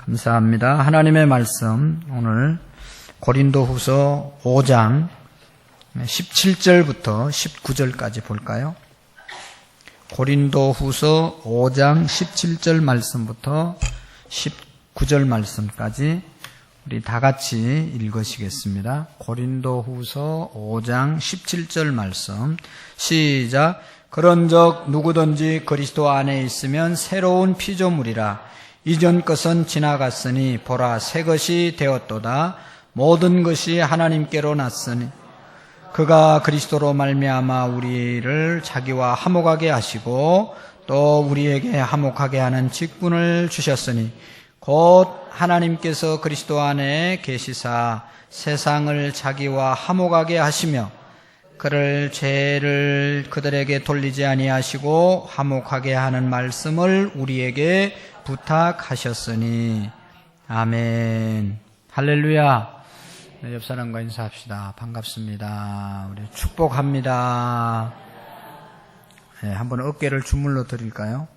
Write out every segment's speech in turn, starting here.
감사합니다. 하나님의 말씀 오늘 고린도후서 5장 17절부터 19절까지 볼까요? 고린도후서 5장 17절 말씀부터 19절 말씀까지 우리 다 같이 읽으시겠습니다. 고린도후서 5장 17절 말씀 시작. 그런즉 누구든지 그리스도 안에 있으면 새로운 피조물이라. 이전 것은 지나갔으니 보라 새 것이 되었도다. 모든 것이 하나님께로 났으니 그가 그리스도로 말미암아 우리를 자기와 화목하게 하시고 또 우리에게 화목하게 하는 직분을 주셨으니 곧 하나님께서 그리스도 안에 계시사 세상을 자기와 화목하게 하시며 그를 죄를 그들에게 돌리지 아니하시고 화목하게 하는 말씀을 우리에게 부탁하셨으니 아멘. 할렐루야. 네, 옆 사람과 인사합시다. 반갑습니다. 우리 축복합니다. 네, 한번 어깨를 주물러 드릴까요?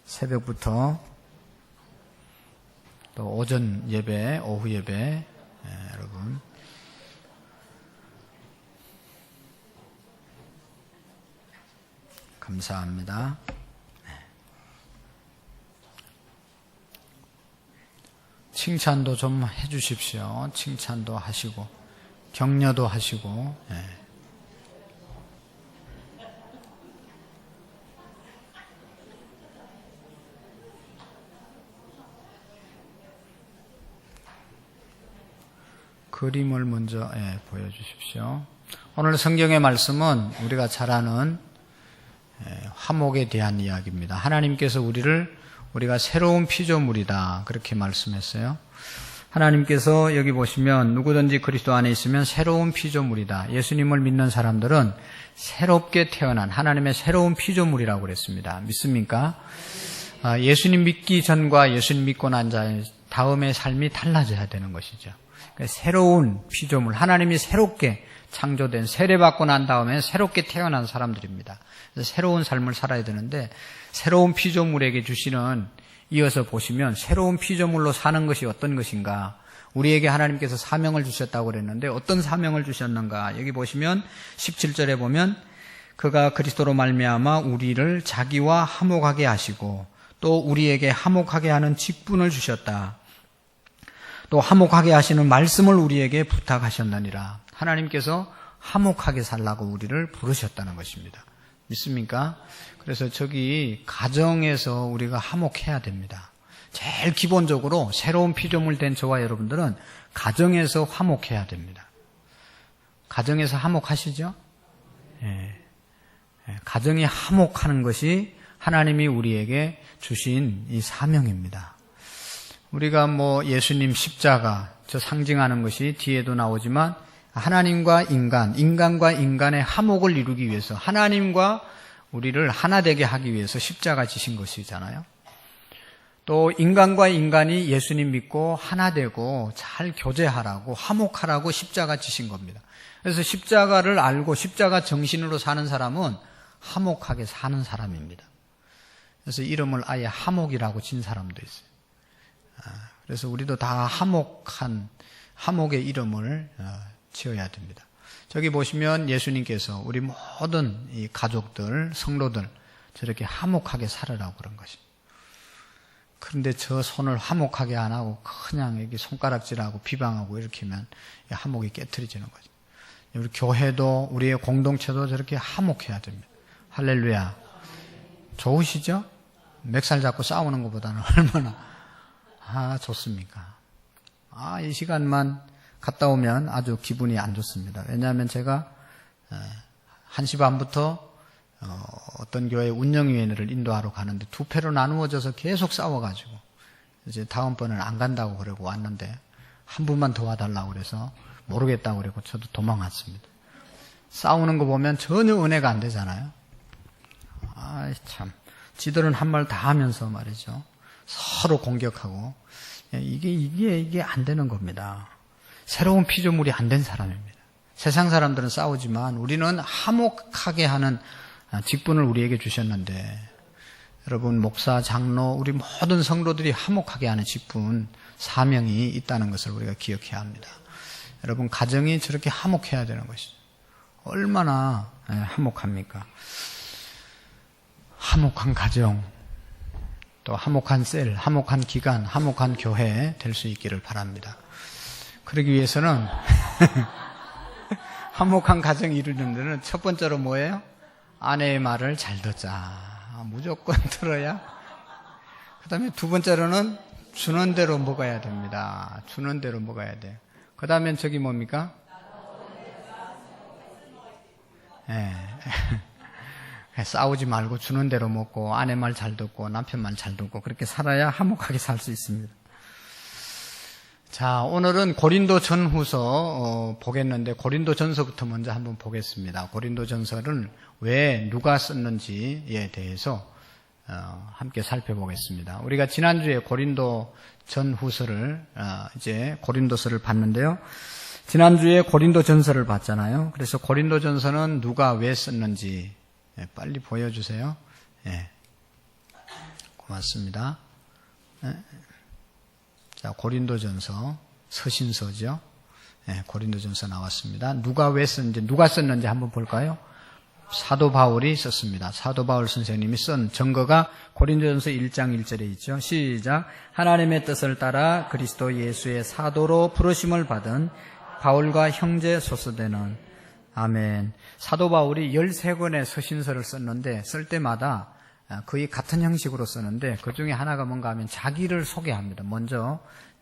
새벽부터 또 오전 예배, 오후 예배, 네, 여러분 감사합니다. 칭찬도 좀 해주십시오. 칭찬도 하시고 격려도 하시고. 네. 그림을 먼저 보여주십시오. 오늘 성경의 말씀은 우리가 잘 아는 화목에 대한 이야기입니다. 하나님께서 우리가 새로운 피조물이다 그렇게 말씀했어요. 하나님께서 여기 보시면 누구든지 그리스도 안에 있으면 새로운 피조물이다. 예수님을 믿는 사람들은 새롭게 태어난 하나님의 새로운 피조물이라고 그랬습니다. 믿습니까? 예수님 믿기 전과 예수님 믿고 난 자의 다음의 삶이 달라져야 되는 것이죠. 새로운 피조물, 하나님이 새롭게 창조된 세례받고 난 다음에 새롭게 태어난 사람들입니다. 새로운 삶을 살아야 되는데 새로운 피조물에게 주시는 이어서 보시면 새로운 피조물로 사는 것이 어떤 것인가. 우리에게 하나님께서 사명을 주셨다고 그랬는데 어떤 사명을 주셨는가. 여기 보시면 17절에 보면 그가 그리스도로 말미암아 우리를 자기와 화목하게 하시고 또 우리에게 화목하게 하는 직분을 주셨다. 또 화목하게 하시는 말씀을 우리에게 부탁하셨느니라. 하나님께서 화목하게 살라고 우리를 부르셨다는 것입니다. 믿습니까? 그래서 저기 가정에서 우리가 화목해야 됩니다. 제일 기본적으로 새로운 피조물 된 저와 여러분들은 가정에서 화목해야 됩니다. 가정에서 화목하시죠? 예. 가정이 화목하는 것이 하나님이 우리에게 주신 이 사명입니다. 우리가 예수님 십자가 저 상징하는 것이 뒤에도 나오지만 하나님과 인간과 인간의 화목을 이루기 위해서 하나님과 우리를 하나 되게 하기 위해서 십자가 지신 것이잖아요. 또 인간과 인간이 예수님 믿고 하나 되고 잘 교제하라고 화목하라고 십자가 지신 겁니다. 그래서 십자가를 알고 십자가 정신으로 사는 사람은 화목하게 사는 사람입니다. 그래서 이름을 아예 화목이라고 진 사람도 있어요. 그래서 우리도 다 화목의 이름을 지어야 됩니다. 저기 보시면 예수님께서 우리 모든 이 가족들, 성도들 저렇게 화목하게 살으라고 그런 것입니다. 그런데 저 손을 화목하게 안 하고 그냥 여기 손가락질하고 비방하고 이렇게 하면 화목이 깨트려지는 거죠. 우리 교회도 우리의 공동체도 저렇게 화목해야 됩니다. 할렐루야. 좋으시죠? 멱살 잡고 싸우는 것보다는 얼마나 좋습니까? 이 시간만 갔다 오면 아주 기분이 안 좋습니다. 왜냐하면 제가 1시 반부터 어떤 교회 운영위원회를 인도하러 가는데 두 패로 나누어져서 계속 싸워가지고 이제 다음번에는 안 간다고 그러고 왔는데 한 분만 도와달라고 그래서 모르겠다고 그러고 저도 도망갔습니다. 싸우는 거 보면 전혀 은혜가 안 되잖아요. 참 지들은 한 말 다 하면서 말이죠. 서로 공격하고 이게 안 되는 겁니다. 새로운 피조물이 안 된 사람입니다. 세상 사람들은 싸우지만 우리는 화목하게 하는 직분을 우리에게 주셨는데 여러분 목사, 장로, 우리 모든 성도들이 화목하게 하는 직분, 사명이 있다는 것을 우리가 기억해야 합니다. 여러분 가정이 저렇게 화목해야 되는 것이죠. 얼마나 화목합니까? 화목한 가정, 또 화목한 셀, 화목한 기관, 화목한 교회 될 수 있기를 바랍니다. 그러기 위해서는 화목한 가정이 이루는 데는 첫 번째로 뭐예요? 아내의 말을 잘 듣자. 무조건 들어야. 그 다음에 두 번째로는 주는 대로 먹어야 됩니다. 주는 대로 먹어야 돼요. 그 다음엔 저기 뭡니까? 싸우지 말고 주는 대로 먹고 아내 말 잘 듣고 남편 말 잘 듣고 그렇게 살아야 화목하게 살 수 있습니다. 자, 오늘은 고린도 전후서 보겠는데 고린도 전서부터 먼저 한번 보겠습니다. 고린도 전서를 왜 누가 썼는지에 대해서 함께 살펴보겠습니다. 우리가 지난주에 고린도 전후서를 이제 고린도서를 봤는데요. 지난주에 고린도 전서를 봤잖아요. 그래서 고린도 전서는 누가 왜 썼는지 빨리 보여주세요. 고맙습니다. 자, 고린도전서 서신서죠. 고린도전서 나왔습니다. 누가 왜 썼는지, 누가 썼는지 한번 볼까요? 사도 바울이 썼습니다. 사도 바울 선생님이 쓴 증거가 고린도전서 1장 1절에 있죠. 시작. 하나님의 뜻을 따라 그리스도 예수의 사도로 부르심을 받은 바울과 형제 소서되는 아멘. 사도 바울이 13권의 서신서를 썼는데 쓸 때마다 거의 같은 형식으로 쓰는데 그 중에 하나가 뭔가 하면 자기를 소개합니다. 먼저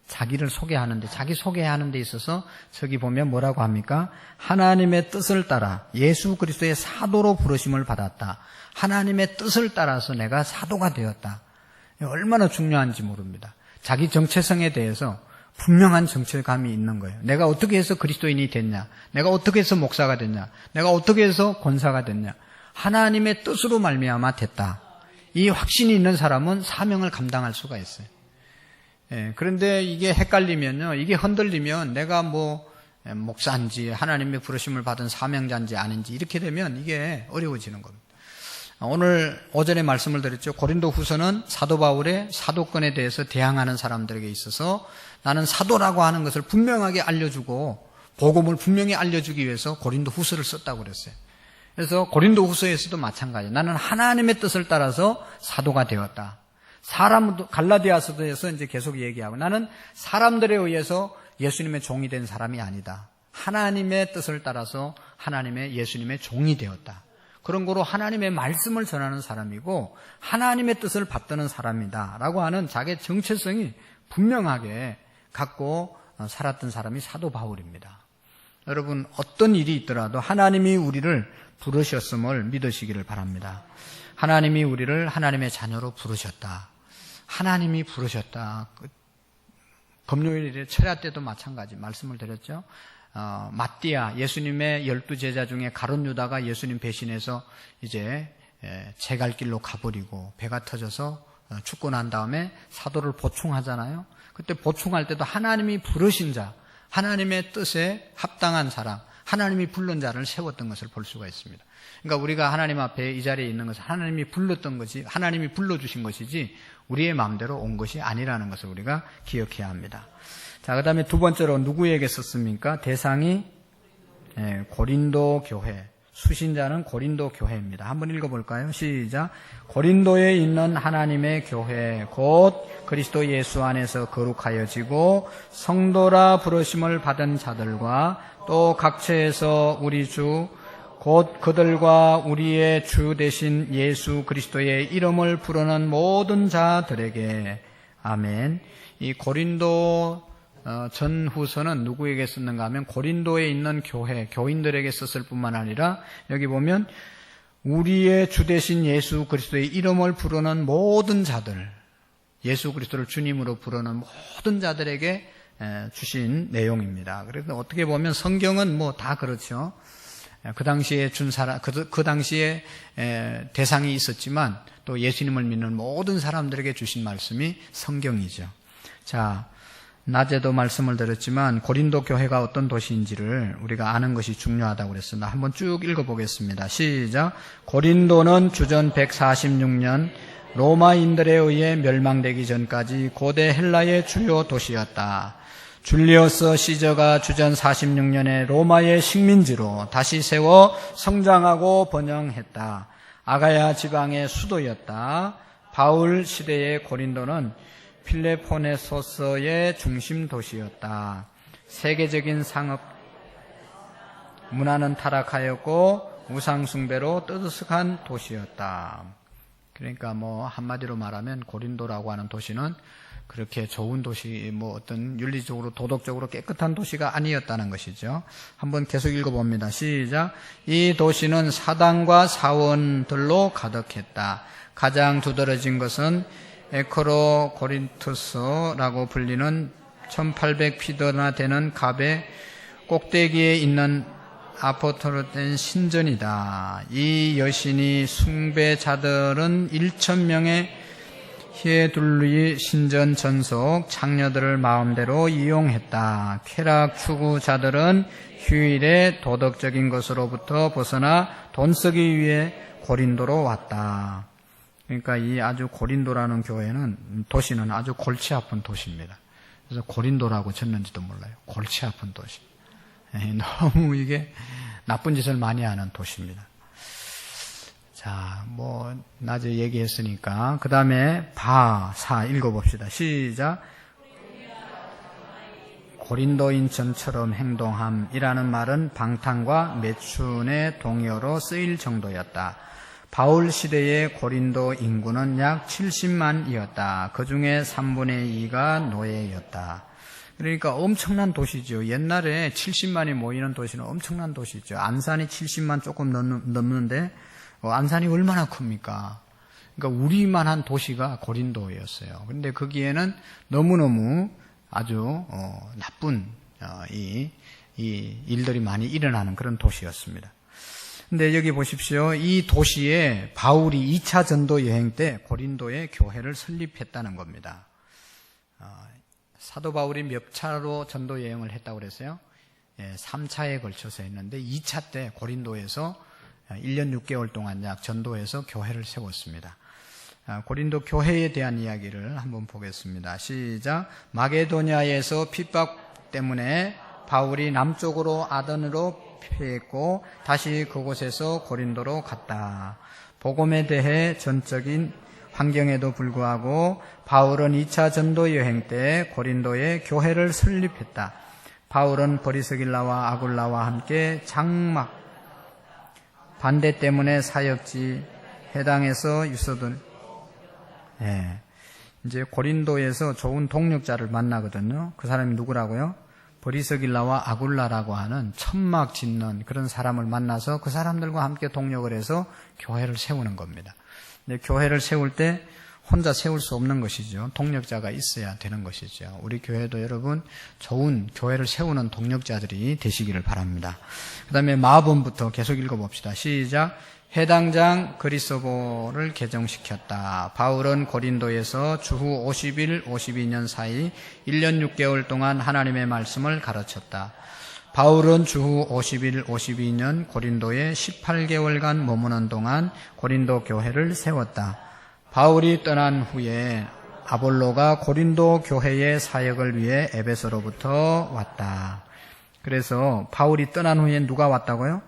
자기를 소개하는데 자기 소개하는 데 있어서 저기 보면 뭐라고 합니까? 하나님의 뜻을 따라 예수 그리스도의 사도로 부르심을 받았다. 하나님의 뜻을 따라서 내가 사도가 되었다. 얼마나 중요한지 모릅니다. 자기 정체성에 대해서 분명한 정체감이 있는 거예요. 내가 어떻게 해서 그리스도인이 됐냐? 내가 어떻게 해서 목사가 됐냐? 내가 어떻게 해서 권사가 됐냐? 하나님의 뜻으로 말미암아 됐다. 이 확신이 있는 사람은 사명을 감당할 수가 있어요. 그런데 이게 헷갈리면요, 이게 흔들리면 내가 목사인지 하나님의 부르심을 받은 사명자인지 아닌지 이렇게 되면 이게 어려워지는 겁니다. 오늘 오전에 말씀을 드렸죠. 고린도 후서는 사도 바울의 사도권에 대해서 대항하는 사람들에게 있어서 나는 사도라고 하는 것을 분명하게 알려주고 복음을 분명히 알려주기 위해서 고린도 후서를 썼다고 그랬어요. 그래서 고린도 후서에서도 마찬가지예요. 나는 하나님의 뜻을 따라서 사도가 되었다. 갈라디아서에서 이제 계속 얘기하고 나는 사람들에 의해서 예수님의 종이 된 사람이 아니다. 하나님의 뜻을 따라서 하나님의 예수님의 종이 되었다. 그런 거로 하나님의 말씀을 전하는 사람이고 하나님의 뜻을 받드는 사람이다 라고 하는 자기의 정체성이 분명하게 갖고 살았던 사람이 사도 바울입니다. 여러분 어떤 일이 있더라도 하나님이 우리를 부르셨음을 믿으시기를 바랍니다. 하나님이 우리를 하나님의 자녀로 부르셨다. 하나님이 부르셨다. 금요일에 철야 때도 마찬가지 말씀을 드렸죠. 마띠아 예수님의 12제자 중에 가룟 유다가 예수님 배신해서 이제 제 갈 길로 가버리고 배가 터져서 죽고 난 다음에 사도를 보충하잖아요. 그때 보충할 때도 하나님이 부르신 자, 하나님의 뜻에 합당한 사람, 하나님이 부른 자를 세웠던 것을 볼 수가 있습니다. 그러니까 우리가 하나님 앞에 이 자리에 있는 것은 하나님이 불렀던 것이, 하나님이 불러주신 것이지 우리의 마음대로 온 것이 아니라는 것을 우리가 기억해야 합니다. 자, 그 다음에 두 번째로 누구에게 썼습니까? 대상이 고린도 교회, 수신자는 고린도 교회입니다. 한번 읽어볼까요? 시작. 고린도에 있는 하나님의 교회 곧 그리스도 예수 안에서 거룩하여지고 성도라 부르심을 받은 자들과 또 각처에서 우리 주 곧 그들과 우리의 주 되신 예수 그리스도의 이름을 부르는 모든 자들에게 아멘. 이 고린도 전후서는 누구에게 썼는가 하면 고린도에 있는 교회, 교인들에게 썼을 뿐만 아니라 여기 보면 우리의 주 되신 예수 그리스도의 이름을 부르는 모든 자들, 예수 그리스도를 주님으로 부르는 모든 자들에게 주신 내용입니다. 그래서 어떻게 보면 성경은 다 그렇죠. 그 당시에 준 사람, 그 당시에 대상이 있었지만 또 예수님을 믿는 모든 사람들에게 주신 말씀이 성경이죠. 자, 낮에도 말씀을 드렸지만 고린도 교회가 어떤 도시인지를 우리가 아는 것이 중요하다고 그랬습니다. 한번 쭉 읽어보겠습니다. 시작. 고린도는 주전 146년 로마인들에 의해 멸망되기 전까지 고대 헬라의 주요 도시였다. 줄리어스 시저가 주전 46년에 로마의 식민지로 다시 세워 성장하고 번영했다. 아가야 지방의 수도였다. 바울 시대의 고린도는 필레포네소스의 중심 도시였다. 세계적인 상업 문화는 타락하였고 우상 숭배로 떠들썩한 도시였다. 그러니까 한마디로 말하면 고린도라고 하는 도시는 그렇게 좋은 도시, 어떤 윤리적으로 도덕적으로 깨끗한 도시가 아니었다는 것이죠. 한번 계속 읽어봅니다. 시작. 이 도시는 사단과 사원들로 가득했다. 가장 두드러진 것은 에코로 고린투스라고 불리는 1800피트나 되는 갑의 꼭대기에 있는 아포토로된 신전이다. 이 여신이 숭배자들은 1000명의 히에둘리 신전 전속 창녀들을 마음대로 이용했다. 쾌락 추구자들은 휴일에 도덕적인 것으로부터 벗어나 돈 쓰기 위해 고린도로 왔다. 그러니까 이 아주 고린도라는 교회는 도시는 아주 골치 아픈 도시입니다. 그래서 고린도라고 졌는지도 몰라요. 골치 아픈 도시. 너무 이게 나쁜 짓을 많이 하는 도시입니다. 자, 낮에 얘기했으니까 그 다음에 사 읽어봅시다. 시작. 고린도인전처럼 행동함이라는 말은 방탕과 매춘의 동요로 쓰일 정도였다. 바울 시대의 고린도 인구는 약 70만이었다. 그 중에 3분의 2가 노예였다. 그러니까 엄청난 도시죠. 옛날에 70만이 모이는 도시는 엄청난 도시죠. 안산이 70만 조금 넘는데 안산이 얼마나 큽니까? 그러니까 우리만한 도시가 고린도였어요. 그런데 거기에는 너무너무 아주 나쁜 이 일들이 많이 일어나는 그런 도시였습니다. 근데 여기 보십시오. 이 도시에 바울이 2차 전도 여행 때 고린도에 교회를 설립했다는 겁니다. 사도 바울이 몇 차로 전도 여행을 했다고 그랬어요? 3차에 걸쳐서 했는데 2차 때 고린도에서 1년 6개월 동안 약 전도해서 교회를 세웠습니다. 고린도 교회에 대한 이야기를 한번 보겠습니다. 시작. 마게도냐에서 핍박 때문에 바울이 남쪽으로 아덴으로 피했고 다시 그곳에서 고린도로 갔다. 복음에 대해 전적인 환경에도 불구하고 바울은 2차 전도 여행 때 고린도에 교회를 설립했다. 바울은 브리스길라와 아굴라와 함께 장막 반대 때문에 사역지 해당에서 유서들 이제 고린도에서 좋은 동력자를 만나거든요. 그 사람이 누구라고요? 브리스길라와 아굴라라고 하는 천막 짓는 그런 사람을 만나서 그 사람들과 함께 동력을 해서 교회를 세우는 겁니다. 근데 교회를 세울 때 혼자 세울 수 없는 것이죠. 동력자가 있어야 되는 것이죠. 우리 교회도 여러분 좋은 교회를 세우는 동력자들이 되시기를 바랍니다. 그 다음에 마본부터 계속 읽어봅시다. 시작. 해당장 그리스도를 개정시켰다. 바울은 고린도에서 주후 50일, 52년 사이 1년 6개월 동안 하나님의 말씀을 가르쳤다. 바울은 주후 50일, 52년 고린도에 18개월간 머무는 동안 고린도 교회를 세웠다. 바울이 떠난 후에 아볼로가 고린도 교회의 사역을 위해 에베소로부터 왔다. 그래서 바울이 떠난 후에 누가 왔다고요?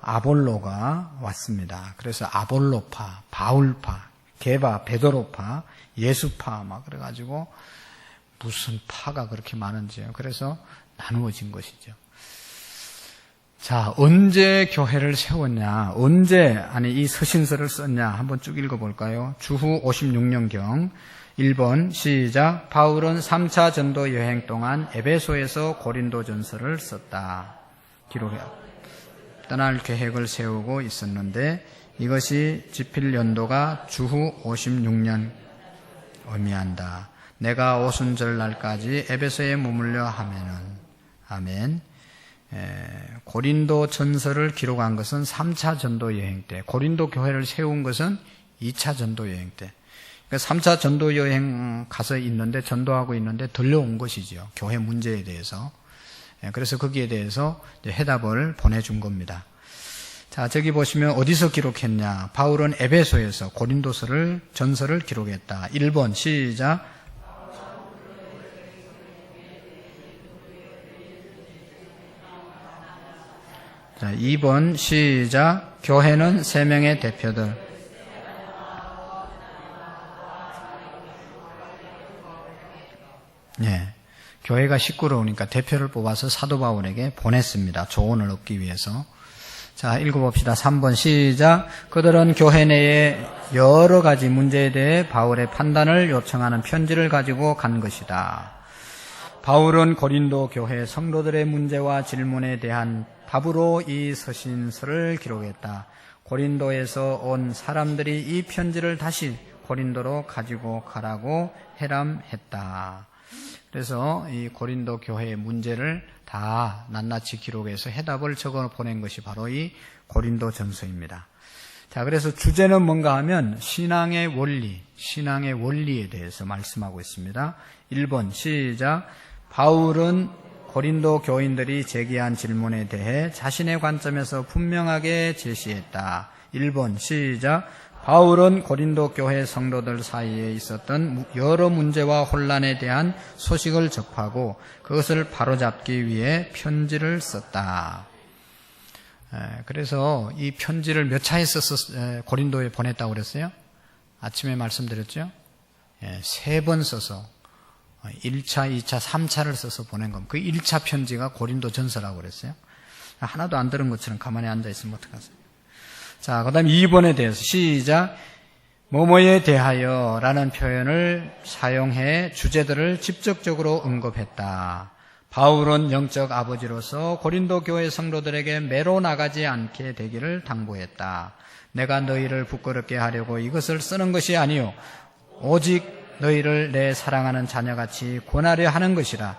아볼로가 왔습니다. 그래서 아볼로파, 바울파, 게바, 베드로파, 예수파 막 그래가지고 무슨 파가 그렇게 많은지요. 그래서 나누어진 것이죠. 자, 언제 교회를 세웠냐? 언제 이 서신서를 썼냐? 한번 쭉 읽어볼까요? 주후 56년경 1번 시작. 바울은 3차 전도 여행 동안 에베소에서 고린도 전서를 썼다. 기록해. 떠날 계획을 세우고 있었는데 이것이 집필 연도가 주후 56년 의미한다. 내가 오순절 날까지 에베소에 머물려 하면은 아멘. 고린도 전서를 기록한 것은 3차 전도 여행 때, 고린도 교회를 세운 것은 2차 전도 여행 때. 그러니까 3차 전도 여행 가서 있는데 전도하고 있는데 들려온 것이죠. 교회 문제에 대해서. 그래서 거기에 대해서 해답을 보내준 겁니다. 자, 저기 보시면 어디서 기록했냐? 바울은 에베소에서 전서를 기록했다. 1번 시작. 자, 2번 시작. 교회는 3명의 대표들. 네. 교회가 시끄러우니까 대표를 뽑아서 사도 바울에게 보냈습니다. 조언을 얻기 위해서. 자, 읽어봅시다. 3번 시작. 그들은 교회 내에 여러 가지 문제에 대해 바울의 판단을 요청하는 편지를 가지고 간 것이다. 바울은 고린도 교회 성도들의 문제와 질문에 대한 답으로 이 서신서를 기록했다. 고린도에서 온 사람들이 이 편지를 다시 고린도로 가지고 가라고 해람했다. 그래서 이 고린도 교회의 문제를 다 낱낱이 기록해서 해답을 적어 보낸 것이 바로 이 고린도 전서입니다. 자, 그래서 주제는 뭔가 하면 신앙의 원리에 대해서 말씀하고 있습니다. 1번 시작. 바울은 고린도 교인들이 제기한 질문에 대해 자신의 관점에서 분명하게 제시했다. 1번 시작. 바울은 고린도 교회 성도들 사이에 있었던 여러 문제와 혼란에 대한 소식을 접하고 그것을 바로잡기 위해 편지를 썼다. 그래서 이 편지를 몇 차에 써서 고린도에 보냈다고 그랬어요? 아침에 말씀드렸죠? 3번 써서 1차, 2차, 3차를 써서 보낸 겁니다. 그 1차 편지가 고린도 전서라고 그랬어요. 하나도 안 들은 것처럼 가만히 앉아있으면 어떡하세요? 자, 그 다음 2번에 대해서 시작. 뭐뭐에 대하여 라는 표현을 사용해 주제들을 직접적으로 언급했다. 바울은 영적 아버지로서 고린도 교회 성도들에게 매로 나가지 않게 되기를 당부했다. 내가 너희를 부끄럽게 하려고 이것을 쓰는 것이 아니요 오직 너희를 내 사랑하는 자녀같이 권하려 하는 것이라.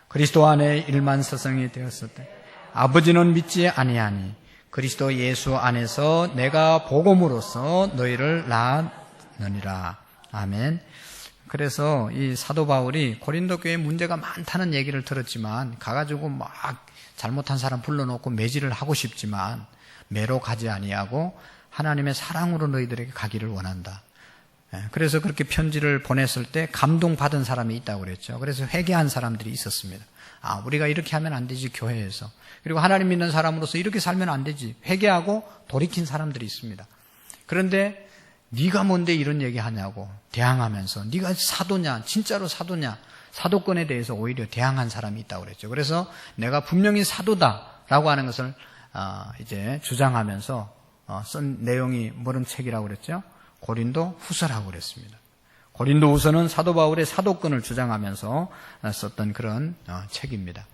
그리스도 안에 일만서성이 되었을 때 아버지는 믿지 아니하니 그리스도 예수 안에서 내가 복음으로써 너희를 낳았느니라. 아멘. 그래서 이 사도 바울이 고린도 교회에 문제가 많다는 얘기를 들었지만 가가지고 막 잘못한 사람 불러놓고 매질을 하고 싶지만 매로 가지 아니하고 하나님의 사랑으로 너희들에게 가기를 원한다. 그래서 그렇게 편지를 보냈을 때 감동받은 사람이 있다고 그랬죠. 그래서 회개한 사람들이 있었습니다. 아, 우리가 이렇게 하면 안 되지, 교회에서. 그리고 하나님 믿는 사람으로서 이렇게 살면 안 되지. 회개하고 돌이킨 사람들이 있습니다. 그런데 네가 뭔데 이런 얘기 하냐고 대항하면서 네가 사도냐, 진짜로 사도냐, 사도권에 대해서 오히려 대항한 사람이 있다고 그랬죠. 그래서 내가 분명히 사도다라고 하는 것을 이제 주장하면서 쓴 내용이 뭐런 책이라고 그랬죠? 고린도 후서라고 그랬습니다. 고린도 후서는 사도 바울의 사도권을 주장하면서 썼던 그런 책입니다.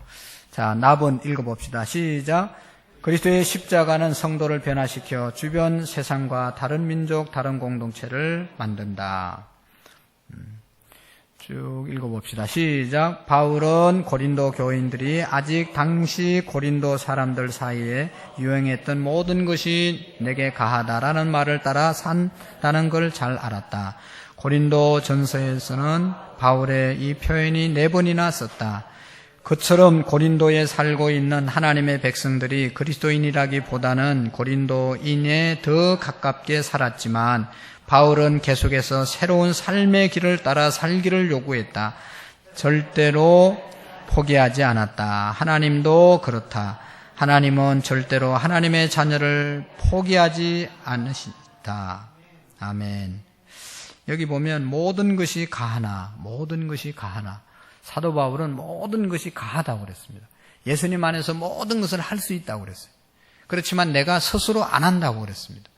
자, 나번 읽어봅시다. 시작. 그리스도의 십자가는 성도를 변화시켜 주변 세상과 다른 민족, 다른 공동체를 만든다. 쭉 읽어봅시다. 시작. 바울은 고린도 교인들이 아직 당시 고린도 사람들 사이에 유행했던 모든 것이 내게 가하다라는 말을 따라 산다는 걸 잘 알았다. 고린도 전서에서는 바울의 이 표현이 4번이나 썼다. 그처럼 고린도에 살고 있는 하나님의 백성들이 그리스도인이라기보다는 고린도인에 더 가깝게 살았지만 바울은 계속해서 새로운 삶의 길을 따라 살기를 요구했다. 절대로 포기하지 않았다. 하나님도 그렇다. 하나님은 절대로 하나님의 자녀를 포기하지 않으시다. 아멘. 여기 보면 모든 것이 가하나, 모든 것이 가하나. 사도 바울은 모든 것이 가하다고 그랬습니다. 예수님 안에서 모든 것을 할 수 있다고 그랬어요. 그렇지만 내가 스스로 안 한다고 그랬습니다.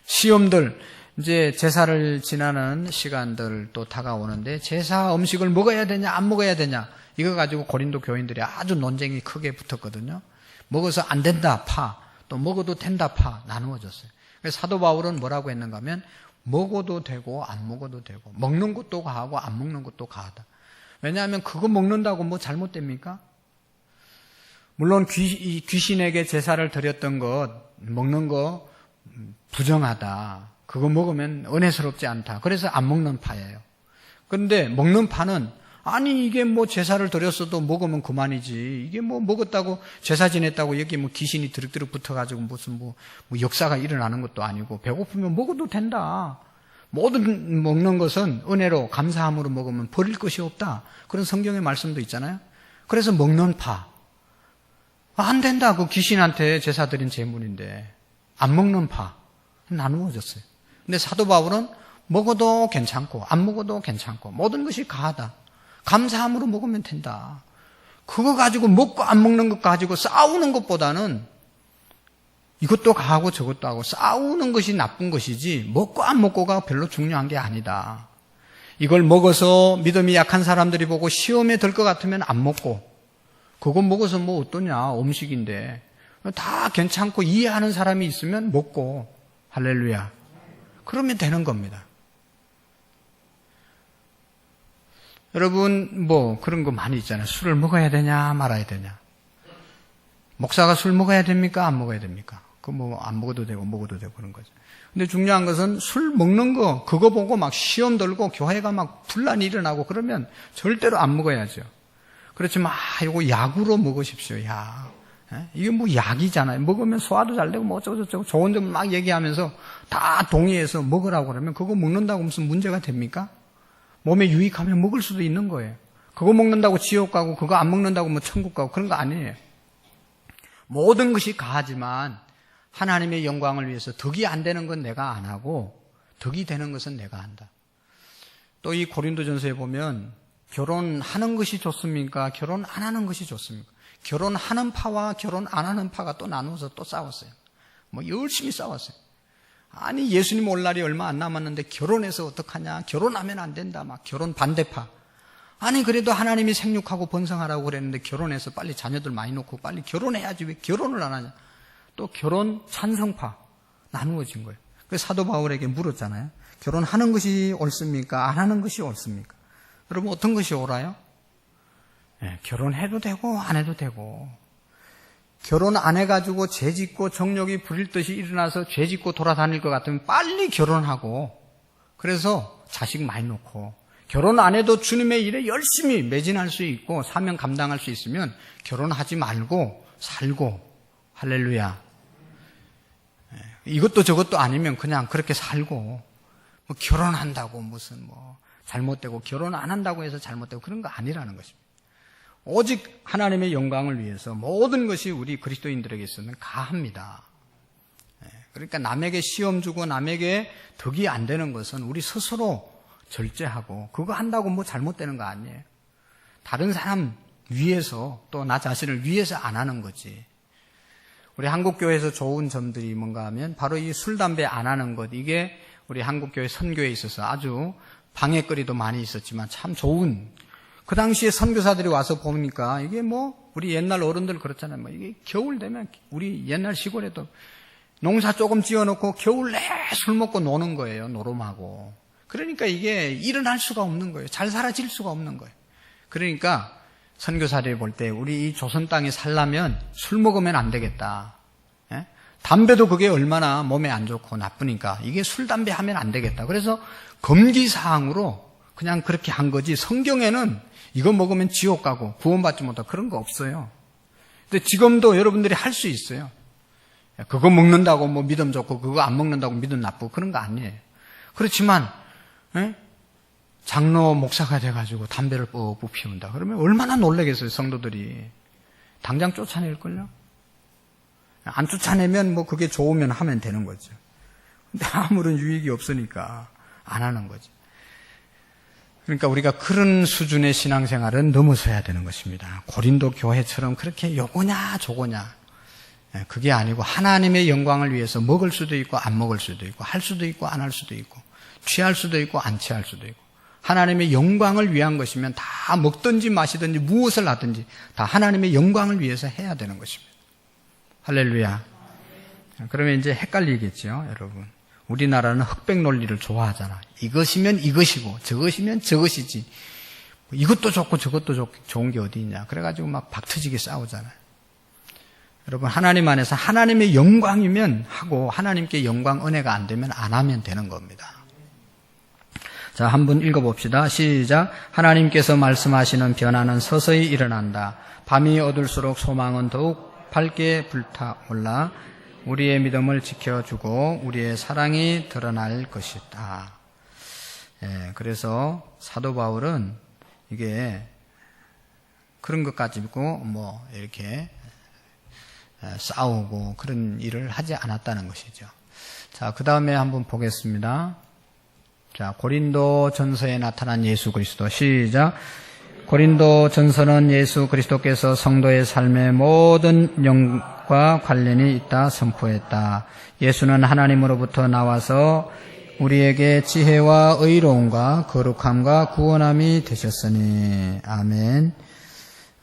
시험들, 이제 제사를 지나는 시간들 또 다가오는데 제사 음식을 먹어야 되냐 안 먹어야 되냐 이거 가지고 고린도 교인들이 아주 논쟁이 크게 붙었거든요. 먹어서 안 된다 파, 또 먹어도 된다 파 나누어졌어요. 그래서 사도 바울은 뭐라고 했는가 하면 먹어도 되고 안 먹어도 되고 먹는 것도 가하고 안 먹는 것도 가하다. 왜냐하면 그거 먹는다고 뭐 잘못됩니까? 물론 귀신에게 제사를 드렸던 것 먹는 거 부정하다. 그거 먹으면 은혜스럽지 않다. 그래서 안 먹는 파예요. 그런데 먹는 파는 아니 이게 뭐 제사를 드렸어도 먹으면 그만이지. 이게 뭐 먹었다고 제사 지냈다고 여기 뭐 귀신이 드륵드륵 붙어가지고 무슨 뭐 역사가 일어나는 것도 아니고 배고프면 먹어도 된다. 모든 먹는 것은 은혜로 감사함으로 먹으면 버릴 것이 없다. 그런 성경의 말씀도 있잖아요. 그래서 먹는 파. 안 된다. 그 귀신한테 제사 드린 제물인데 안 먹는 파 나누어졌어요. 근데 사도 바울은 먹어도 괜찮고 안 먹어도 괜찮고 모든 것이 가하다. 감사함으로 먹으면 된다. 그거 가지고 먹고 안 먹는 것 가지고 싸우는 것보다는 이것도 가하고 저것도 하고 싸우는 것이 나쁜 것이지 먹고 안 먹고가 별로 중요한 게 아니다. 이걸 먹어서 믿음이 약한 사람들이 보고 시험에 들 것 같으면 안 먹고 그거 먹어서 뭐 어떠냐 음식인데 다 괜찮고 이해하는 사람이 있으면 먹고 할렐루야 그러면 되는 겁니다. 여러분 뭐 그런 거 많이 있잖아요. 술을 먹어야 되냐 말아야 되냐. 목사가 술 먹어야 됩니까 안 먹어야 됩니까? 그 뭐 안 먹어도 되고 먹어도 되고 그런 거죠. 근데 중요한 것은 술 먹는 거 그거 보고 막 시험 들고 교회가 막 분란이 일어나고 그러면 절대로 안 먹어야죠. 그렇지만 이거 약으로 먹으십시오. 약. 이게 뭐 약이잖아요. 먹으면 소화도 잘 되고 뭐 어쩌고저쩌고 좋은 점 막 얘기하면서 다 동의해서 먹으라고 그러면 그거 먹는다고 무슨 문제가 됩니까? 몸에 유익하면 먹을 수도 있는 거예요. 그거 먹는다고 지옥 가고 그거 안 먹는다고 뭐 천국 가고 그런 거 아니에요. 모든 것이 가하지만 하나님의 영광을 위해서 덕이 안 되는 건 내가 안 하고 덕이 되는 것은 내가 한다. 또 이 고린도전서에 보면 결혼하는 것이 좋습니까? 결혼 안 하는 것이 좋습니까? 결혼하는 파와 결혼 안 하는 파가 또 나누어서 또 싸웠어요. 뭐 열심히 싸웠어요. 아니 예수님 올 날이 얼마 안 남았는데 결혼해서 어떡하냐? 결혼하면 안 된다. 막 결혼 반대파. 아니 그래도 하나님이 생육하고 번성하라고 그랬는데 결혼해서 빨리 자녀들 많이 놓고 빨리 결혼해야지 왜 결혼을 안 하냐? 또 결혼 찬성파 나누어진 거예요. 그래서 사도 바울에게 물었잖아요. 결혼하는 것이 옳습니까? 안 하는 것이 옳습니까? 여러분 어떤 것이 옳아요? 네, 결혼해도 되고 안 해도 되고 결혼 안 해가지고 죄짓고 정욕이 부릴 듯이 일어나서 죄짓고 돌아다닐 것 같으면 빨리 결혼하고 그래서 자식 많이 놓고 결혼 안 해도 주님의 일에 열심히 매진할 수 있고 사명 감당할 수 있으면 결혼하지 말고 살고 할렐루야. 이것도 저것도 아니면 그냥 그렇게 살고 뭐 결혼한다고 무슨 뭐 잘못되고 결혼 안 한다고 해서 잘못되고 그런 거 아니라는 것입니다. 오직 하나님의 영광을 위해서 모든 것이 우리 그리스도인들에게 있어서는 가합니다. 그러니까 남에게 시험 주고 남에게 덕이 안 되는 것은 우리 스스로 절제하고 그거 한다고 뭐 잘못되는 거 아니에요. 다른 사람 위해서 또 나 자신을 위해서 안 하는 거지. 우리 한국교회에서 좋은 점들이 뭔가 하면 바로 이 술, 담배 안 하는 것 이게 우리 한국교회 선교에 있어서 아주 방해거리도 많이 있었지만 참 좋은 그 당시에 선교사들이 와서 보니까 이게 뭐 우리 옛날 어른들 그렇잖아요. 뭐 이게 겨울 되면 우리 옛날 시골에도 농사 조금 지어놓고 겨울 내 술 먹고 노는 거예요. 노름하고. 그러니까 이게 일어날 수가 없는 거예요. 잘 살아질 수가 없는 거예요. 그러니까 선교사들이 볼 때 우리 이 조선 땅에 살려면 술 먹으면 안 되겠다. 예? 담배도 그게 얼마나 몸에 안 좋고 나쁘니까 이게 술, 담배 하면 안 되겠다. 그래서 금기사항으로 그냥 그렇게 한 거지 성경에는 이거 먹으면 지옥 가고 구원받지 못하고 그런 거 없어요. 근데 지금도 여러분들이 할 수 있어요. 그거 먹는다고 뭐 믿음 좋고 그거 안 먹는다고 믿음 나쁘고 그런 거 아니에요. 그렇지만 예? 장로 목사가 돼가지고 담배를 뻑뻑 피운다. 그러면 얼마나 놀라겠어요, 성도들이. 당장 쫓아낼걸요? 안 쫓아내면 뭐 그게 좋으면 하면 되는 거죠. 근데 아무런 유익이 없으니까 안 하는 거죠. 그러니까 우리가 그런 수준의 신앙생활은 넘어서야 되는 것입니다. 고린도 교회처럼 그렇게 요거냐 저거냐. 그게 아니고 하나님의 영광을 위해서 먹을 수도 있고 안 먹을 수도 있고 할 수도 있고 안 할 수도 있고 취할 수도 있고 안 취할 수도 있고 하나님의 영광을 위한 것이면 다 먹든지 마시든지 무엇을 하든지 다 하나님의 영광을 위해서 해야 되는 것입니다. 할렐루야. 그러면 이제 헷갈리겠죠, 여러분. 우리나라는 흑백 논리를 좋아하잖아. 이것이면 이것이고 저것이면 저것이지. 이것도 좋고 저것도 좋은 게 어디 있냐. 그래가지고 막 박터지게 싸우잖아요. 여러분 하나님 안에서 하나님의 영광이면 하고 하나님께 영광 은혜가 안 되면 안 하면 되는 겁니다. 자, 한번 읽어봅시다. 시작. 하나님께서 말씀하시는 변화는 서서히 일어난다. 밤이 어둘수록 소망은 더욱 밝게 불타올라 우리의 믿음을 지켜주고 우리의 사랑이 드러날 것이다. 그래서 사도 바울은 이게 그런 것 가지고 이렇게 싸우고 그런 일을 하지 않았다는 것이죠. 자, 그 다음에 한번 보겠습니다. 자, 고린도 전서에 나타난 예수 그리스도. 시작. 고린도 전서는 예수 그리스도께서 성도의 삶의 모든 영과 관련이 있다 선포했다. 예수는 하나님으로부터 나와서 우리에게 지혜와 의로움과 거룩함과 구원함이 되셨으니. 아멘.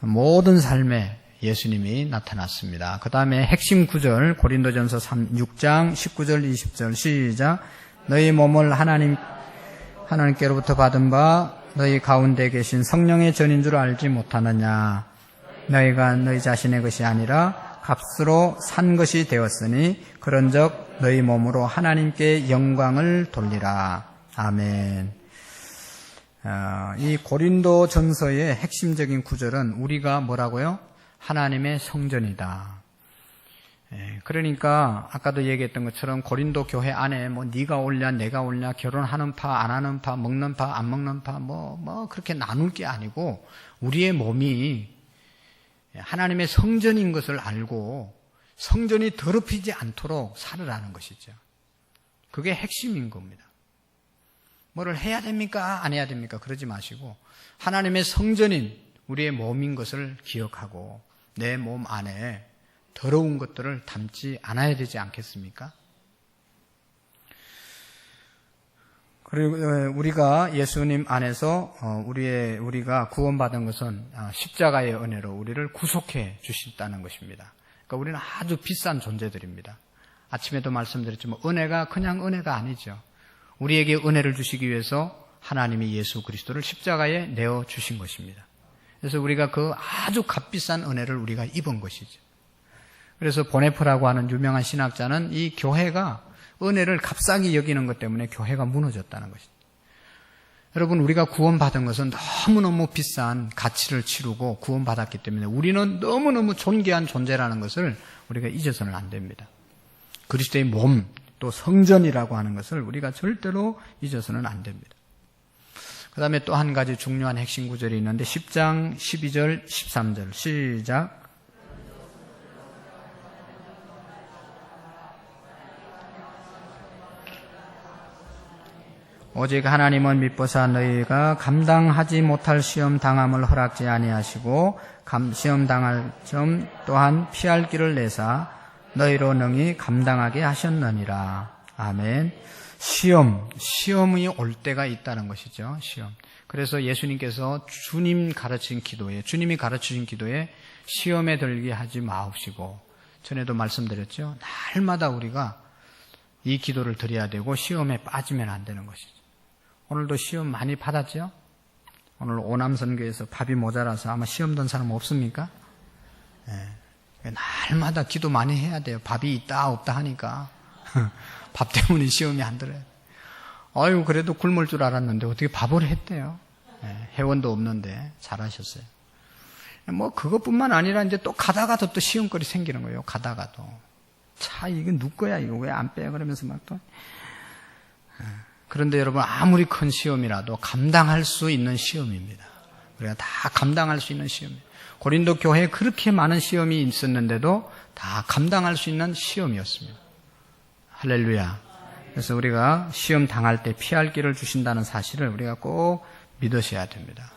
모든 삶에 예수님이 나타났습니다. 그 다음에 핵심 구절 고린도전서 6장 19절 20절 시작. 너희 몸을 하나님께로부터 받은 바 너희 가운데 계신 성령의 전인 줄 알지 못하느냐. 너희가 너희 자신의 것이 아니라 값으로 산 것이 되었으니 그런즉 너희 몸으로 하나님께 영광을 돌리라. 아멘. 이 고린도 전서의 핵심적인 구절은 우리가 뭐라고요? 하나님의 성전이다. 그러니까 아까도 얘기했던 것처럼 고린도 교회 안에 네가 옳냐 내가 옳냐 결혼하는 파 안 하는 파 먹는 파 안 먹는 파 그렇게 나눌 게 아니고 우리의 몸이 하나님의 성전인 것을 알고 성전이 더럽히지 않도록 살으라는 것이죠. 그게 핵심인 겁니다. 뭐를 해야 됩니까? 안 해야 됩니까? 그러지 마시고 하나님의 성전인 우리의 몸인 것을 기억하고 내 몸 안에 더러운 것들을 담지 않아야 되지 않겠습니까? 그리고 우리가 예수님 안에서 우리가 구원받은 것은 십자가의 은혜로 우리를 구속해 주셨다는 것입니다. 그러니까 우리는 아주 비싼 존재들입니다. 아침에도 말씀드렸지만 은혜가 그냥 은혜가 아니죠. 우리에게 은혜를 주시기 위해서 하나님이 예수 그리스도를 십자가에 내어 주신 것입니다. 그래서 우리가 그 아주 값비싼 은혜를 우리가 입은 것이죠. 그래서 보네프라고 하는 유명한 신학자는 이 교회가 은혜를 값싸게 여기는 것 때문에 교회가 무너졌다는 것이죠. 여러분, 우리가 구원받은 것은 너무너무 비싼 가치를 치르고 구원받았기 때문에 우리는 너무너무 존귀한 존재라는 것을 우리가 잊어서는 안 됩니다. 그리스도의 몸, 또 성전이라고 하는 것을 우리가 절대로 잊어서는 안 됩니다. 그 다음에 또 한 가지 중요한 핵심 구절이 있는데 10장 12절 13절 시작. 오직 하나님은 미쁘사 너희가 감당하지 못할 시험 당함을 허락지 아니하시고 시험 당할 점 또한 피할 길을 내사 너희로 능히 감당하게 하셨느니라. 아멘. 시험이 올 때가 있다는 것이죠. 시험. 그래서 예수님께서 주님이 가르치신 기도에 시험에 들게 하지 마옵시고, 전에도 말씀드렸죠. 날마다 우리가 이 기도를 드려야 되고 시험에 빠지면 안 되는 것이죠. 오늘도 시험 많이 받았죠? 오늘 오남선교에서 밥이 모자라서 아마 시험 든 사람 없습니까? 날마다 기도 많이 해야 돼요. 밥이 있다 없다 하니까 밥 때문에 시험이 안 들어요. 아유, 그래도 굶을 줄 알았는데 어떻게 밥을 했대요. 회원도 없는데 잘하셨어요. 그것뿐만 아니라 이제 또 가다가도 또 시험거리 생기는 거예요. 가다가도 이거 누구 거야 이거 왜 안 빼? 그러면서 막 또. 그런데 여러분, 아무리 큰 시험이라도 감당할 수 있는 시험입니다. 우리가 다 감당할 수 있는 시험이에요. 고린도 교회에 그렇게 많은 시험이 있었는데도 다 감당할 수 있는 시험이었습니다. 할렐루야. 그래서 우리가 시험 당할 때 피할 길을 주신다는 사실을 우리가 꼭 믿으셔야 됩니다.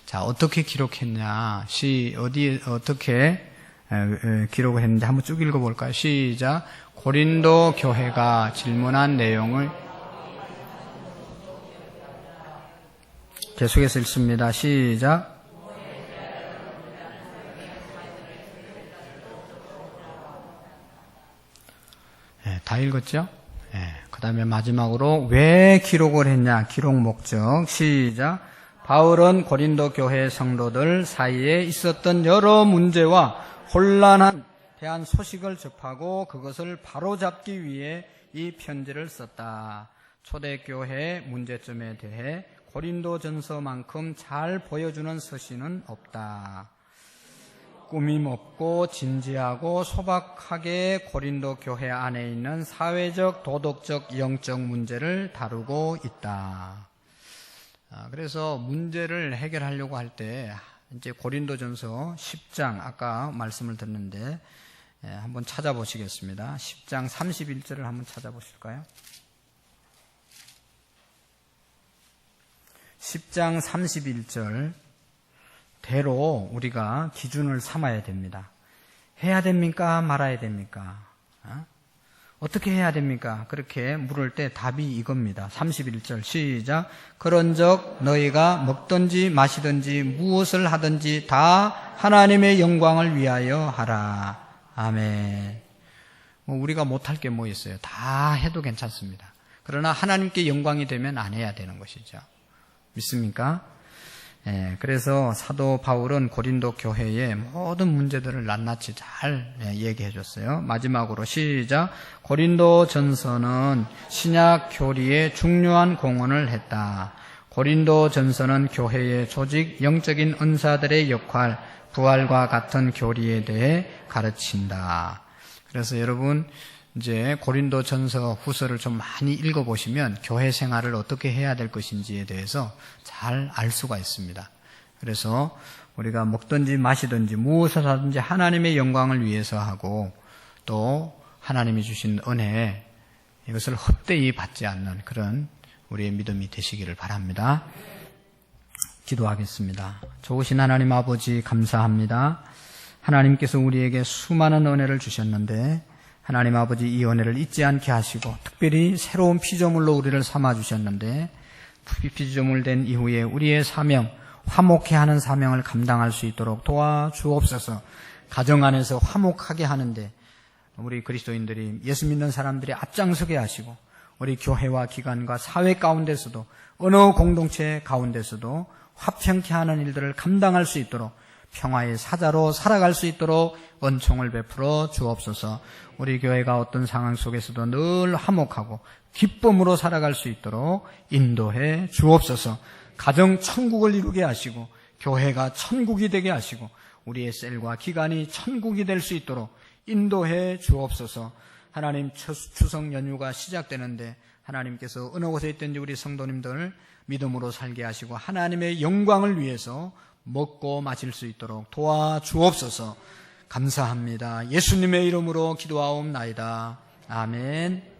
자, 어떻게 기록했냐? 어떻게 기록을 했는지 한번 쭉 읽어볼까요? 시작. 고린도 교회가 질문한 내용을 계속해서 읽습니다. 시작. 다 읽었죠? 그 다음에 마지막으로 왜 기록을 했냐? 기록 목적. 시작. 바울은 고린도 교회 성도들 사이에 있었던 여러 문제와 혼란한 대한 소식을 접하고 그것을 바로잡기 위해 이 편지를 썼다. 초대교회 문제점에 대해 고린도전서만큼 잘 보여주는 서신은 없다. 꾸밈 없고 진지하고 소박하게 고린도 교회 안에 있는 사회적, 도덕적, 영적 문제를 다루고 있다. 그래서 문제를 해결하려고 할 때 이제 고린도전서 10장 아까 말씀을 드렸는데 한번 찾아보시겠습니다. 10장 31절을 한번 찾아보실까요? 10장 31절 대로 우리가 기준을 삼아야 됩니다. 해야 됩니까? 말아야 됩니까? 어떻게 해야 됩니까? 그렇게 물을 때 답이 이겁니다. 31절 시작. 그런즉 너희가 먹든지 마시든지 무엇을 하든지 다 하나님의 영광을 위하여 하라. 아멘. 우리가 못할 게 뭐 있어요? 다 해도 괜찮습니다. 그러나 하나님께 영광이 되면 안 해야 되는 것이죠. 믿습니까? 그래서 사도 바울은 고린도 교회의 모든 문제들을 낱낱이 잘 얘기해 줬어요. 마지막으로 시작. 고린도 전서는 신약 교리에 중요한 공헌을 했다. 고린도 전서는 교회의 조직, 영적인 은사들의 역할, 부활과 같은 교리에 대해 가르친다. 그래서 여러분 이제 고린도 전서 후서를 좀 많이 읽어보시면 교회 생활을 어떻게 해야 될 것인지에 대해서 잘 알 수가 있습니다. 그래서 우리가 먹든지 마시든지 무엇을 하든지 하나님의 영광을 위해서 하고 또 하나님이 주신 은혜 이것을 헛되이 받지 않는 그런 우리의 믿음이 되시기를 바랍니다. 기도하겠습니다. 좋으신 하나님 아버지 감사합니다. 하나님께서 우리에게 수많은 은혜를 주셨는데 하나님 아버지 이 은혜를 잊지 않게 하시고 특별히 새로운 피조물로 우리를 삼아주셨는데 피조물 된 이후에 우리의 사명, 화목해 하는 사명을 감당할 수 있도록 도와주옵소서. 가정 안에서 화목하게 하는데 우리 그리스도인들이 예수 믿는 사람들이 앞장서게 하시고 우리 교회와 기관과 사회 가운데서도 어느 공동체 가운데서도 화평케 하는 일들을 감당할 수 있도록 평화의 사자로 살아갈 수 있도록 은총을 베풀어 주옵소서. 우리 교회가 어떤 상황 속에서도 늘 화목하고 기쁨으로 살아갈 수 있도록 인도해 주옵소서. 가정 천국을 이루게 하시고 교회가 천국이 되게 하시고 우리의 셀과 기관이 천국이 될 수 있도록 인도해 주옵소서. 하나님 추석 연휴가 시작되는데 하나님께서 어느 곳에 있든지 우리 성도님들 믿음으로 살게 하시고 하나님의 영광을 위해서 먹고 마실 수 있도록 도와주옵소서. 감사합니다. 예수님의 이름으로 기도하옵나이다. 아멘.